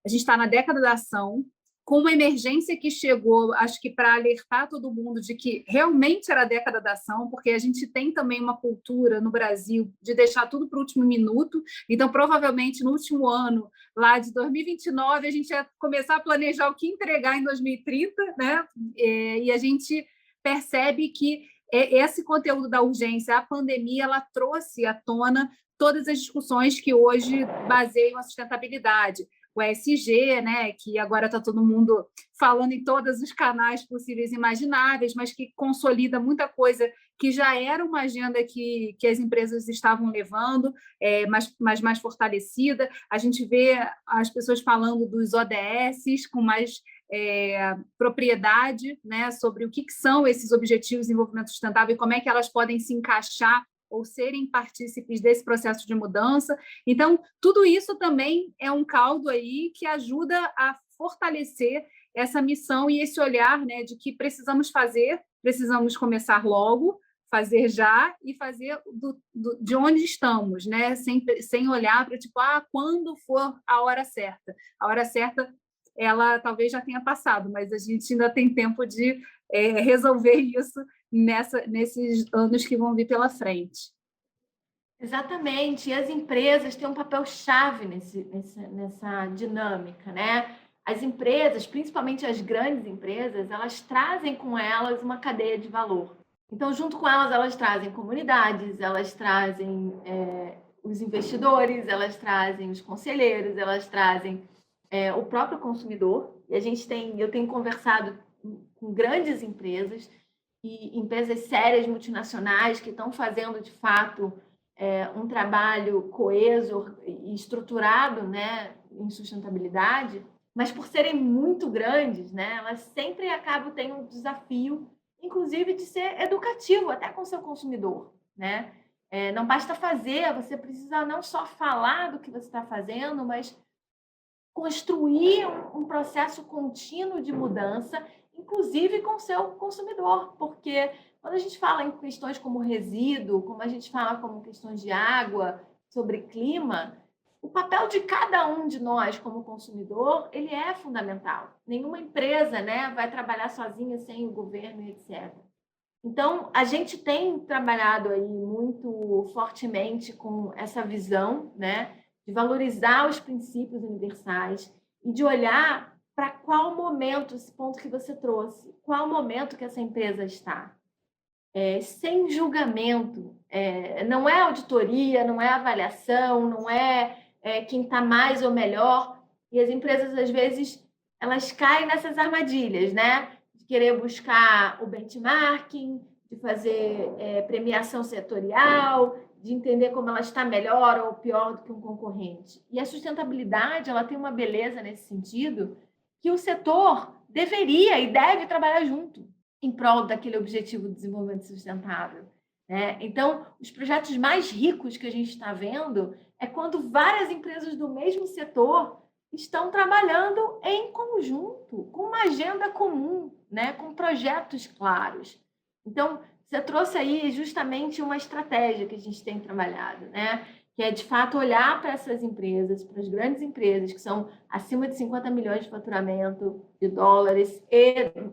a gente está na década da ação, com uma emergência que chegou, acho que para alertar todo mundo de que realmente era a década da ação, porque a gente tem também uma cultura no Brasil de deixar tudo para o último minuto. Então, provavelmente, no último ano, lá de 2029, a gente ia começar a planejar o que entregar em 2030, né? E a gente percebe que esse conteúdo da urgência, a pandemia, ela trouxe à tona todas as discussões que hoje baseiam a sustentabilidade. O ESG, né, que agora está todo mundo falando em todos os canais possíveis e imagináveis, mas que consolida muita coisa que já era uma agenda que as empresas estavam levando, mas mais fortalecida. A gente vê as pessoas falando dos ODS com mais propriedade, né, sobre o que são esses Objetivos de Desenvolvimento Sustentável e como é que elas podem se encaixar ou serem partícipes desse processo de mudança. Então, tudo isso também é um caldo aí que ajuda a fortalecer essa missão e esse olhar, né, de que precisamos começar logo, fazer já e fazer de onde estamos, né, sem olhar para, tipo, quando for a hora certa. A hora certa, ela talvez já tenha passado, mas a gente ainda tem tempo de resolver isso nesses anos que vão vir pela frente. Exatamente, e as empresas têm um papel-chave nessa dinâmica, né? As empresas, principalmente as grandes empresas, elas trazem com elas uma cadeia de valor. Então, junto com elas trazem comunidades, elas trazem os investidores, elas trazem os conselheiros, elas trazem o próprio consumidor. E eu tenho conversado com grandes empresas e empresas sérias, multinacionais, que estão fazendo, de fato, um trabalho coeso e estruturado, né, em sustentabilidade, mas por serem muito grandes, né, elas sempre acabam tendo um desafio, inclusive, de ser educativo até com o seu consumidor, né? Não basta fazer, você precisa não só falar do que você está fazendo, mas construir um processo contínuo de mudança inclusive com o seu consumidor, porque quando a gente fala em questões como resíduo, como a gente fala como questões de água, sobre clima, o papel de cada um de nós como consumidor, ele é fundamental. Nenhuma empresa, né, vai trabalhar sozinha sem o governo e etc. Então, a gente tem trabalhado aí muito fortemente com essa visão, né, de valorizar os princípios universais e de olhar para qual momento, esse ponto que você trouxe, qual momento que essa empresa está. Sem julgamento, não é auditoria, não é avaliação, não quem está mais ou melhor. E as empresas, às vezes, elas caem nessas armadilhas, né? De querer buscar o benchmarking, de fazer premiação setorial, de entender como ela está melhor ou pior do que um concorrente. E a sustentabilidade, ela tem uma beleza nesse sentido que o setor deveria e deve trabalhar junto em prol daquele objetivo de desenvolvimento sustentável, né? Então, os projetos mais ricos que a gente está vendo é quando várias empresas do mesmo setor estão trabalhando em conjunto, com uma agenda comum, né? Com projetos claros. Então, você trouxe aí justamente uma estratégia que a gente tem trabalhado, né? Que é, de fato, olhar para essas empresas, para as grandes empresas que são acima de 50 milhões de faturamento de dólares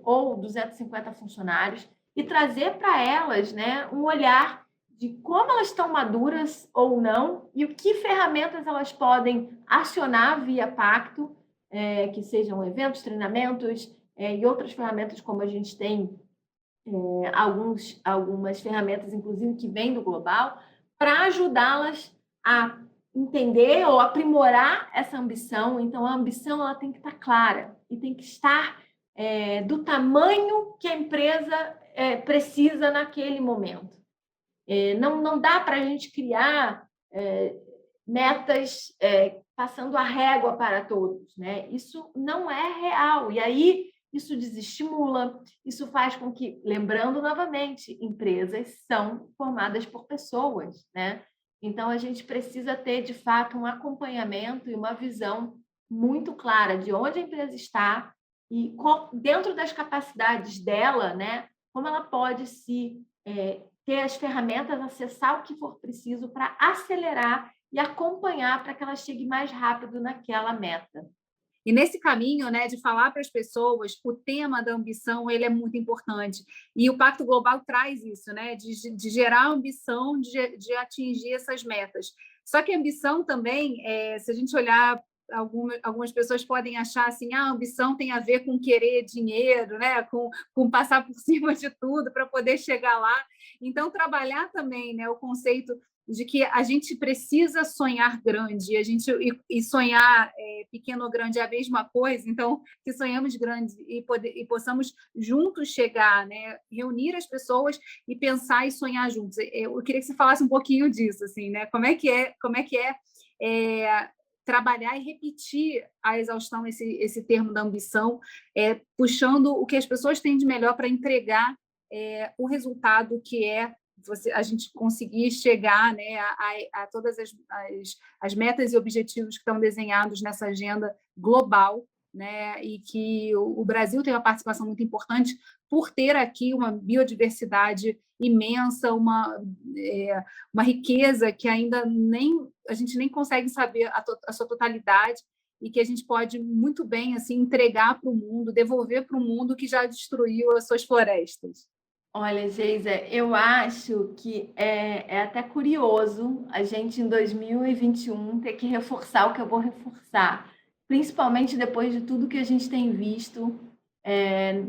ou 250 funcionários e trazer para elas, né, um olhar de como elas estão maduras ou não e o que ferramentas elas podem acionar via pacto, que sejam eventos, treinamentos e outras ferramentas como a gente tem algumas ferramentas, inclusive, que vêm do global, para ajudá-las a entender ou aprimorar essa ambição. Então, a ambição ela tem que estar clara e tem que estar do tamanho que a empresa precisa naquele momento. Não dá para a gente criar metas passando a régua para todos, né? Isso não é real. E aí, isso desestimula, isso faz com que, lembrando novamente, empresas são formadas por pessoas, né? Então, a gente precisa ter, de fato, um acompanhamento e uma visão muito clara de onde a empresa está e, dentro das capacidades dela, né, como ela pode ter as ferramentas, acessar o que for preciso para acelerar e acompanhar para que ela chegue mais rápido naquela meta. E nesse caminho, né, de falar para as pessoas, o tema da ambição ele é muito importante. E o Pacto Global traz isso, né, de gerar ambição, de atingir essas metas. Só que a ambição também, se a gente olhar, algumas pessoas podem achar assim, a ambição tem a ver com querer dinheiro, né, com passar por cima de tudo para poder chegar lá. Então, trabalhar também, né, o conceito de que a gente precisa sonhar grande, e sonhar pequeno ou grande é a mesma coisa, então que sonhamos grande e possamos juntos chegar, né, reunir as pessoas e pensar e sonhar juntos. Eu queria que você falasse um pouquinho disso, assim, né? Como é que é trabalhar e repetir a exaustão esse termo da ambição, puxando o que as pessoas têm de melhor para entregar o resultado que a gente conseguir chegar, né, a todas as metas e objetivos que estão desenhados nessa agenda global, né, e que o Brasil tem uma participação muito importante por ter aqui uma biodiversidade imensa, uma riqueza que ainda a gente nem consegue saber a sua totalidade e que a gente pode muito bem assim entregar para o mundo, devolver para o mundo que já destruiu as suas florestas. Olha, Geisa, eu acho que é até curioso a gente, em 2021, ter que reforçar o que eu vou reforçar, principalmente depois de tudo que a gente tem visto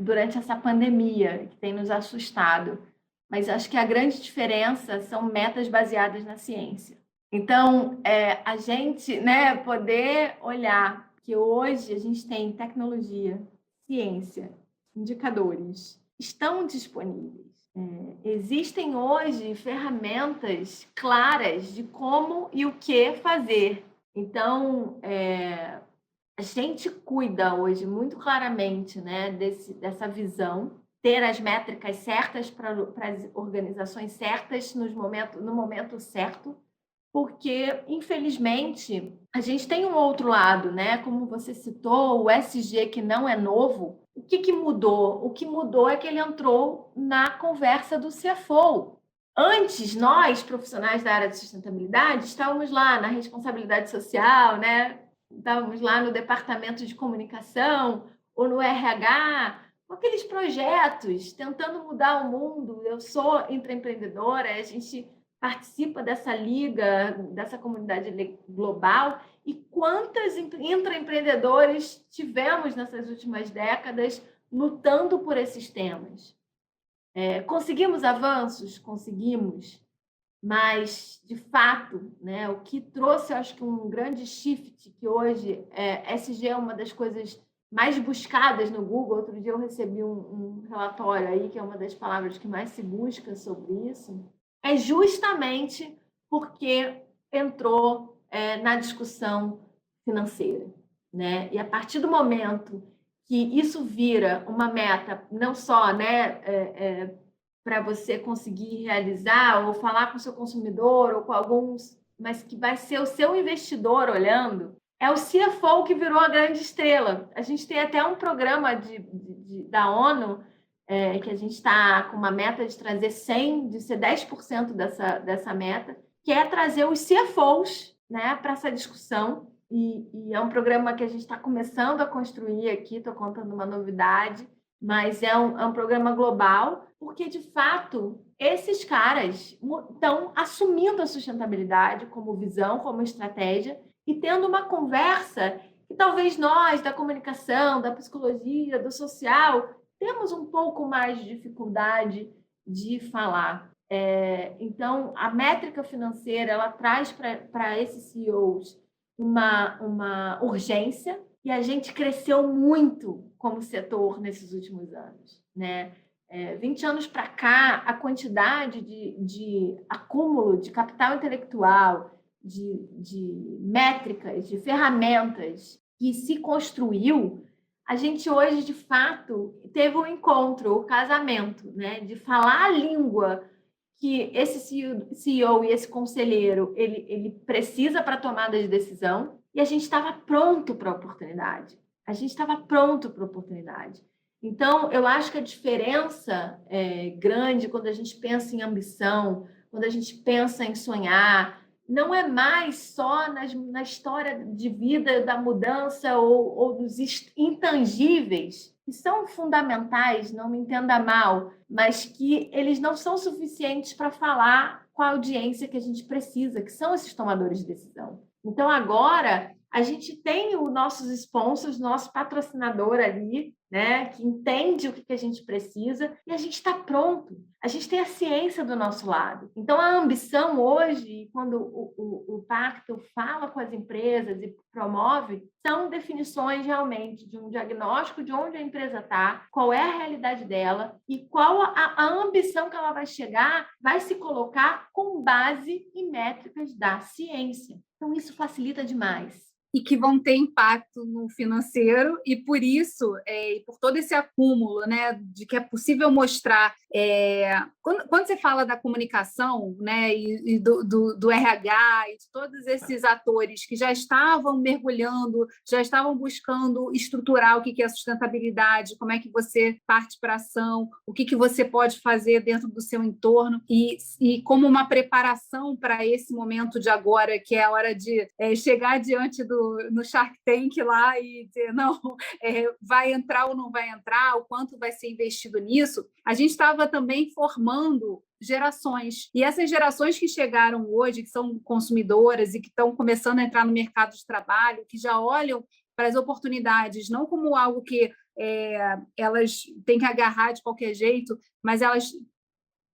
durante essa pandemia, que tem nos assustado. Mas acho que a grande diferença são metas baseadas na ciência. Então, a gente, né, poder olhar que hoje a gente tem tecnologia, ciência, indicadores estão disponíveis. Existem hoje ferramentas claras de como e o que fazer. Então, a gente cuida hoje muito claramente, né, dessa visão, ter as métricas certas para as organizações certas no momento certo, porque, infelizmente, a gente tem um outro lado, né? Como você citou, o SG, que não é novo. O que mudou? O que mudou é que ele entrou na conversa do CFO. Antes, nós, profissionais da área de sustentabilidade, estávamos lá na responsabilidade social, né? Estávamos lá no departamento de comunicação ou no RH, com aqueles projetos, tentando mudar o mundo. Eu sou intraempreendedora, a gente participa dessa liga, dessa comunidade global, e quantos intraempreendedores tivemos nessas últimas décadas lutando por esses temas. Conseguimos avanços? Conseguimos, mas, de fato, né, o que trouxe, acho que um grande shift, que hoje SG é uma das coisas mais buscadas no Google. Outro dia eu recebi um relatório aí, que é uma das palavras que mais se busca sobre isso, é justamente porque entrou na discussão financeira, né? E a partir do momento que isso vira uma meta, não só, né, para você conseguir realizar ou falar com o seu consumidor ou com alguns, mas que vai ser o seu investidor olhando, é o CFO que virou a grande estrela. A gente tem até um programa da ONU, que a gente está com uma meta de trazer 100, de ser 10% dessa meta, que é trazer os CFOs, né, para essa discussão. E é um programa que a gente está começando a construir aqui, estou contando uma novidade, mas é um programa global, porque, de fato, esses caras estão assumindo a sustentabilidade como visão, como estratégia, e tendo uma conversa que talvez nós, da comunicação, da psicologia, do social, temos um pouco mais de dificuldade de falar. Então, a métrica financeira, ela traz para esses CEOs uma urgência, e a gente cresceu muito como setor nesses últimos anos, né? 20 anos para cá, a quantidade de acúmulo de capital intelectual, de métricas, de ferramentas que se construiu, a gente hoje, de fato, teve um encontro, o casamento, né? De falar a língua que esse CEO e esse conselheiro ele precisa para a tomada de decisão, e a gente estava pronto para a oportunidade. A gente estava pronto para a oportunidade. Então, eu acho que a diferença é grande quando a gente pensa em ambição, quando a gente pensa em sonhar. Não é mais só na história de vida da mudança ou dos intangíveis, que são fundamentais, não me entenda mal, mas que eles não são suficientes para falar com a audiência que a gente precisa, que são esses tomadores de decisão. Então, agora, a gente tem os nossos sponsors, nosso patrocinador ali, né, que entende o que a gente precisa, e a gente está pronto. A gente tem a ciência do nosso lado. Então, a ambição hoje, quando o Pacto fala com as empresas e promove, são definições realmente de um diagnóstico de onde a empresa está, qual é a realidade dela e qual a ambição que ela vai chegar, vai se colocar com base em métricas da ciência. Então, isso facilita demais. E que vão ter impacto no financeiro, e por isso, e por todo esse acúmulo, né, de que é possível mostrar. Quando você fala da comunicação, né, e do RH, e de todos esses atores que já estavam mergulhando, já estavam buscando estruturar o que é sustentabilidade, como é que você parte para a ação, o que você pode fazer dentro do seu entorno, e como uma preparação para esse momento de agora, que é a hora de chegar diante no Shark Tank lá e dizer, não, vai entrar ou não vai entrar, o quanto vai ser investido nisso. A gente estava também formando gerações, e essas gerações que chegaram hoje, que são consumidoras e que estão começando a entrar no mercado de trabalho, que já olham para as oportunidades não como algo que elas têm que agarrar de qualquer jeito, mas elas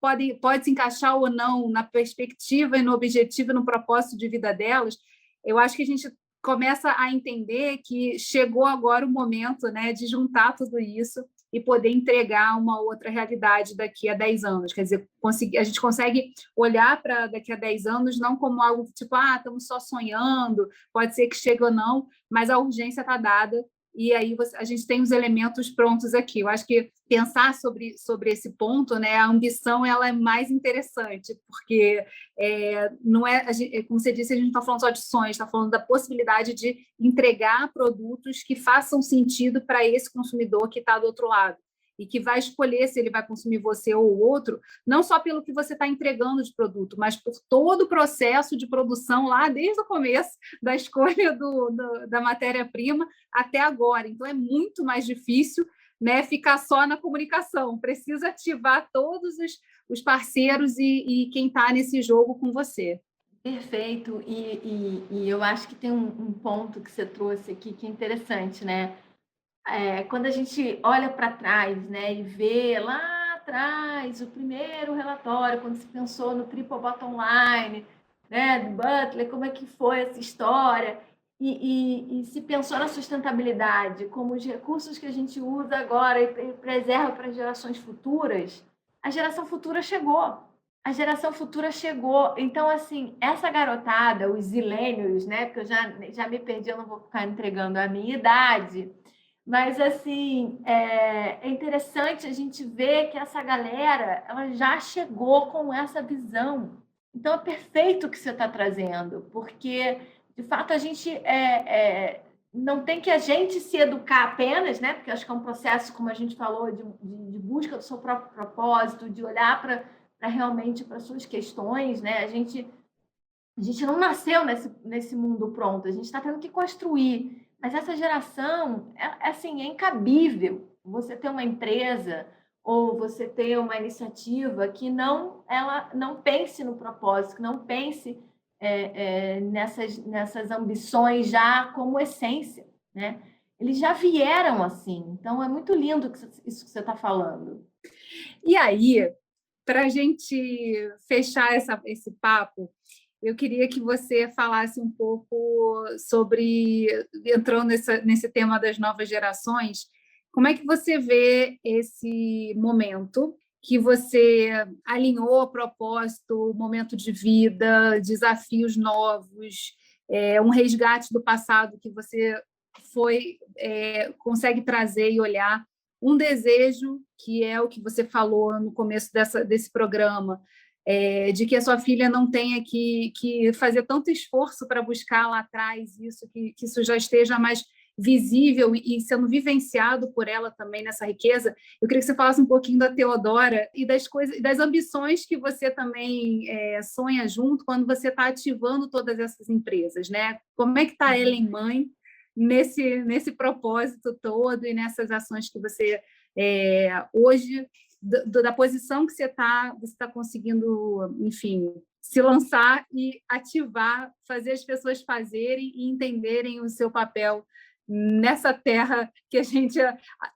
pode se encaixar ou não na perspectiva e no objetivo e no propósito de vida delas. Eu acho que a gente começa a entender que chegou agora o momento, né, de juntar tudo isso e poder entregar uma outra realidade daqui a 10 anos. Quer dizer, a gente consegue olhar para daqui a 10 anos não como algo tipo, estamos só sonhando, pode ser que chegue ou não, mas a urgência está dada, e aí a gente tem os elementos prontos aqui. Eu acho que pensar sobre esse ponto, né, a ambição ela é mais interessante, porque não é, como você disse, a gente não está falando só de sonhos, está falando da possibilidade de entregar produtos que façam sentido para esse consumidor que está do outro lado e que vai escolher se ele vai consumir você ou o outro, não só pelo que você está entregando de produto, mas por todo o processo de produção lá, desde o começo, da escolha da matéria-prima até agora. Então, é muito mais difícil, né, ficar só na comunicação. Precisa ativar todos os parceiros e quem está nesse jogo com você. Perfeito. E eu acho que tem um ponto que você trouxe aqui que é interessante, né? Quando a gente olha para trás, né, e vê lá atrás o primeiro relatório, quando se pensou no Triple Bottom Line, né, do Butler, como é que foi essa história, e se pensou na sustentabilidade, como os recursos que a gente usa agora e preserva para gerações futuras, a geração futura chegou. A geração futura chegou. Então, assim, essa garotada, os zilênios, né, porque eu já me perdi, eu não vou ficar entregando a minha idade, mas, assim, é interessante a gente ver que essa galera ela já chegou com essa visão. Então, é perfeito o que você está trazendo, porque, de fato, a gente não tem que a gente se educar apenas, né? Porque acho que é um processo, como a gente falou, de busca do seu próprio propósito, de olhar para realmente para suas questões, né? A gente não nasceu nesse mundo pronto, a gente está tendo que construir. Mas essa geração, assim, é incabível você ter uma empresa ou você ter uma iniciativa que ela não pense no propósito, que não pense nessas ambições já como essência, né? Eles já vieram assim. Então, é muito lindo isso que você está falando. E aí, para a gente fechar esse papo, eu queria que você falasse um pouco sobre, entrando nesse tema das novas gerações, como é que você vê esse momento que você alinhou o propósito, momento de vida, desafios novos, um resgate do passado que você consegue trazer e olhar, um desejo, que é o que você falou no começo desse programa, de que a sua filha não tenha que fazer tanto esforço para buscar lá atrás isso, que isso já esteja mais visível e sendo vivenciado por ela também nessa riqueza. Eu queria que você falasse um pouquinho da Teodora e das ambições que você também sonha junto quando você está ativando todas essas empresas, né? Como é que está a Ellen mãe nesse propósito todo e nessas ações que você hoje, da posição que você está conseguindo, enfim, se lançar e ativar, fazer as pessoas fazerem e entenderem o seu papel nessa terra que a gente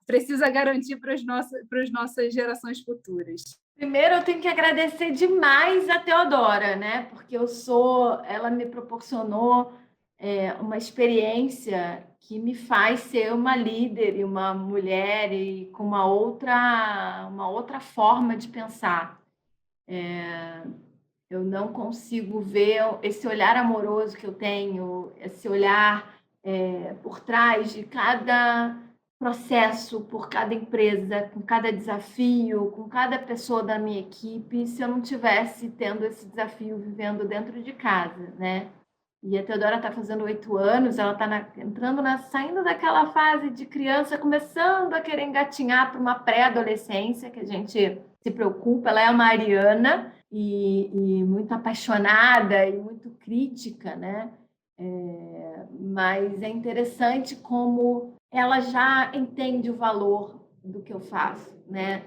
precisa garantir para as nossas gerações futuras. Primeiro, eu tenho que agradecer demais a Teodora, né? Porque ela me proporcionou uma experiência que me faz ser uma líder e uma mulher e com uma outra forma de pensar. Eu não consigo ver esse olhar amoroso que eu tenho, esse olhar por trás de cada processo, por cada empresa, com cada desafio, com cada pessoa da minha equipe, se eu não tivesse tendo esse desafio vivendo dentro de casa, né? E a Teodora está fazendo 8 anos, ela está saindo daquela fase de criança, começando a querer engatinhar para uma pré-adolescência, que a gente se preocupa. Ela é a Mariana e muito apaixonada e muito crítica, né? Mas é interessante como ela já entende o valor do que eu faço, né?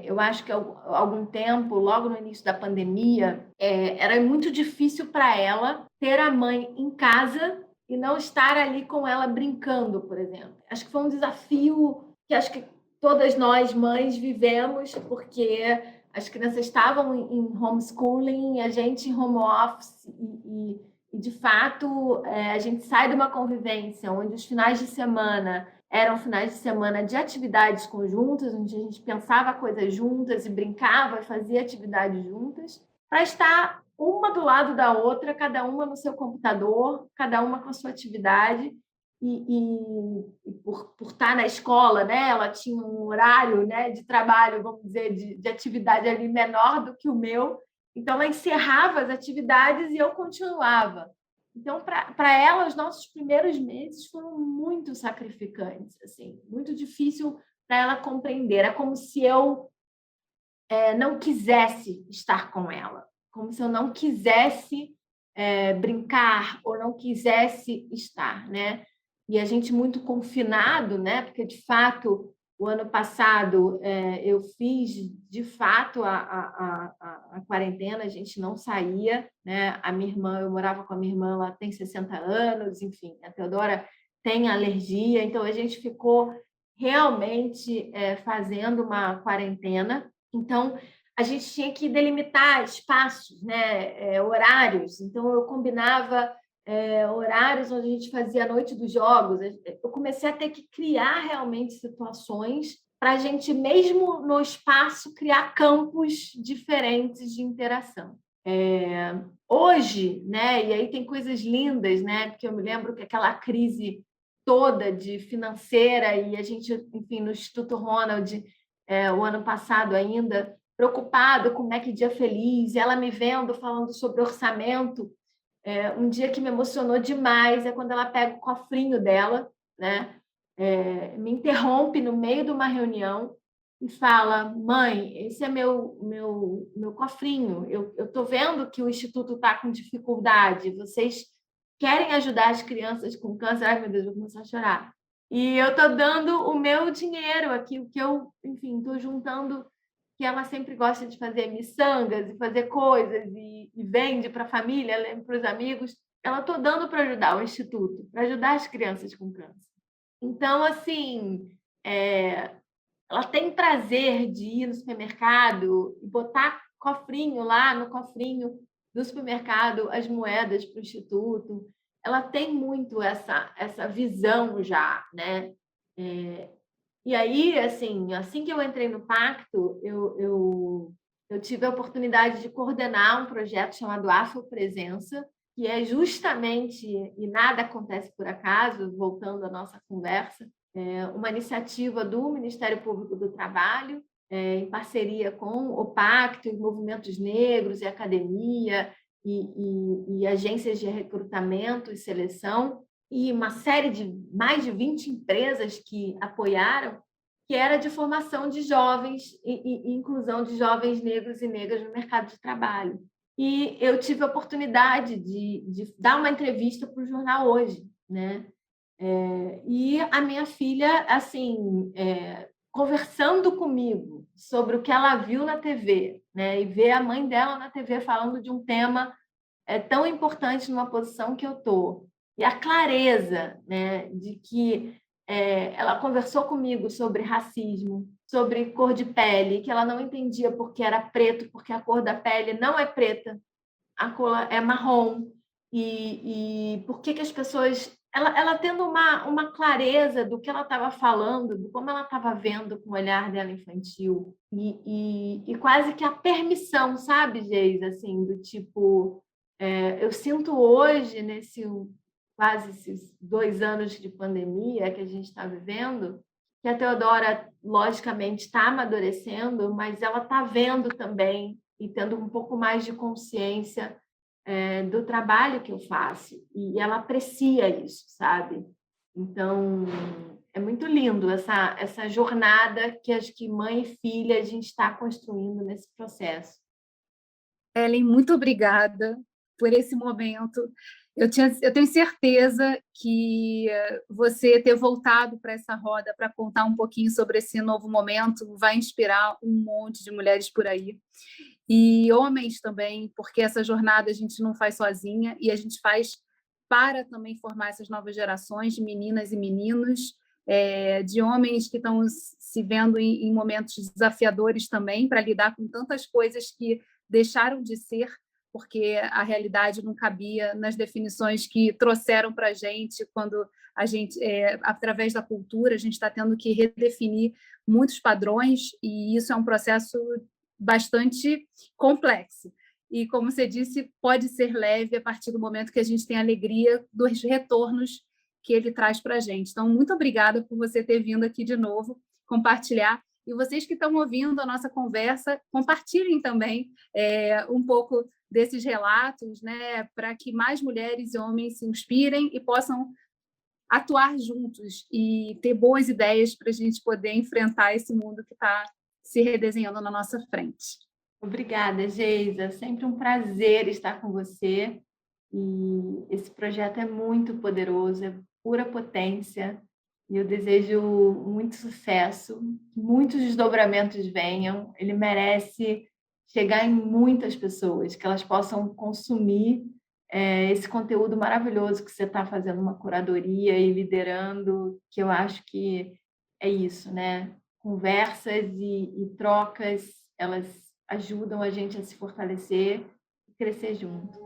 Eu acho que há algum tempo, logo no início da pandemia, era muito difícil para ela ter a mãe em casa e não estar ali com ela brincando, por exemplo. Acho que foi um desafio que acho que todas nós mães vivemos, porque as crianças estavam em homeschooling, a gente em home office e de fato, a gente sai de uma convivência onde os finais de semana eram finais de semana de atividades conjuntas, onde a gente pensava coisas juntas e brincava e fazia atividades juntas, para estar uma do lado da outra, cada uma no seu computador, cada uma com a sua atividade. por estar na escola, né, ela tinha um horário, né, de trabalho, vamos dizer, de atividade ali menor do que o meu, então ela encerrava as atividades e eu continuava. Então, para ela, os nossos primeiros meses foram muito sacrificantes, assim, muito difícil para ela compreender. Era como se eu não quisesse estar com ela, como se eu não quisesse brincar ou não quisesse estar, né? E a gente muito confinado, né? Porque de fato o ano passado eu fiz de fato a quarentena, a gente não saía, né? A minha irmã, eu morava com a minha irmã, ela tem 60 anos, enfim, a Teodora tem alergia, então a gente ficou realmente fazendo uma quarentena. Então, a gente tinha que delimitar espaços, né, horários. Então, eu combinava horários onde a gente fazia a noite dos jogos. Eu comecei a ter que criar realmente situações para a gente, mesmo no espaço, criar campos diferentes de interação. Hoje, né, e aí tem coisas lindas, né, porque eu me lembro que aquela crise toda de financeira e a gente, enfim, no Instituto Ronald, o ano passado ainda, preocupado com o Mac Dia Feliz, ela me vendo falando sobre orçamento. Um dia que me emocionou demais é quando ela pega o cofrinho dela, né? Me interrompe no meio de uma reunião e fala: mãe, esse é meu cofrinho. Eu estou vendo que o Instituto está com dificuldade. Vocês querem ajudar as crianças com câncer? Ai, meu Deus, vou começar a chorar. E eu estou dando o meu dinheiro aqui, o que eu, enfim, estou juntando, que ela sempre gosta de fazer miçangas e fazer coisas e vende para a família, para os amigos. Ela estou dando para ajudar o Instituto, para ajudar as crianças com câncer. Então, assim, ela tem prazer de ir no supermercado e botar cofrinho lá no cofrinho do supermercado, as moedas para o Instituto. Ela tem muito essa visão já, né? E aí, assim que eu entrei no Pacto, eu tive a oportunidade de coordenar um projeto chamado Afropresença, que é justamente, e nada acontece por acaso, voltando à nossa conversa, uma iniciativa do Ministério Público do Trabalho, em parceria com o Pacto, e movimentos negros, e academia, e agências de recrutamento e seleção, e uma série de mais de 20 empresas que apoiaram, que era de formação de jovens e inclusão de jovens negros e negras no mercado de trabalho. E eu tive a oportunidade de dar uma entrevista para o jornal Hoje, né? E a minha filha, assim, conversando comigo sobre o que ela viu na TV, né? E ver a mãe dela na TV falando de um tema tão importante numa posição que eu estou. E a clareza, né, de que ela conversou comigo sobre racismo, sobre cor de pele, que ela não entendia porque era preto, porque a cor da pele não é preta, a cor é marrom, e por que as pessoas... Ela tendo uma clareza do que ela estava falando, de como ela estava vendo com o olhar dela infantil, e quase que a permissão, sabe, Geis, assim, do tipo... eu sinto hoje, quase esses 2 anos de pandemia que a gente está vivendo, que a Teodora, logicamente, está amadurecendo, mas ela está vendo também e tendo um pouco mais de consciência do trabalho que eu faço. E ela aprecia isso, sabe? Então, é muito lindo essa jornada que acho que mãe e filha a gente está construindo nesse processo. Ellen, muito obrigada por esse momento. Eu tenho certeza que você ter voltado para essa roda para contar um pouquinho sobre esse novo momento vai inspirar um monte de mulheres por aí. E homens também, porque essa jornada a gente não faz sozinha e a gente faz para também formar essas novas gerações de meninas e meninos, de homens que estão se vendo em momentos desafiadores também para lidar com tantas coisas que deixaram de ser, porque a realidade não cabia nas definições que trouxeram para a gente, quando a gente, através da cultura, a gente está tendo que redefinir muitos padrões, e isso é um processo bastante complexo. E, como você disse, pode ser leve a partir do momento que a gente tem a alegria dos retornos que ele traz para a gente. Então, muito obrigada por você ter vindo aqui de novo compartilhar. E vocês que estão ouvindo a nossa conversa, compartilhem também um pouco desses relatos, né, para que mais mulheres e homens se inspirem e possam atuar juntos e ter boas ideias para a gente poder enfrentar esse mundo que está se redesenhando na nossa frente. Obrigada, Geisa. Sempre um prazer estar com você. E esse projeto é muito poderoso, é pura potência. E eu desejo muito sucesso, que muitos desdobramentos venham. Ele merece chegar em muitas pessoas, que elas possam consumir esse conteúdo maravilhoso que você está fazendo uma curadoria e liderando, que eu acho que é isso, né? Conversas e trocas, elas ajudam a gente a se fortalecer e crescer junto.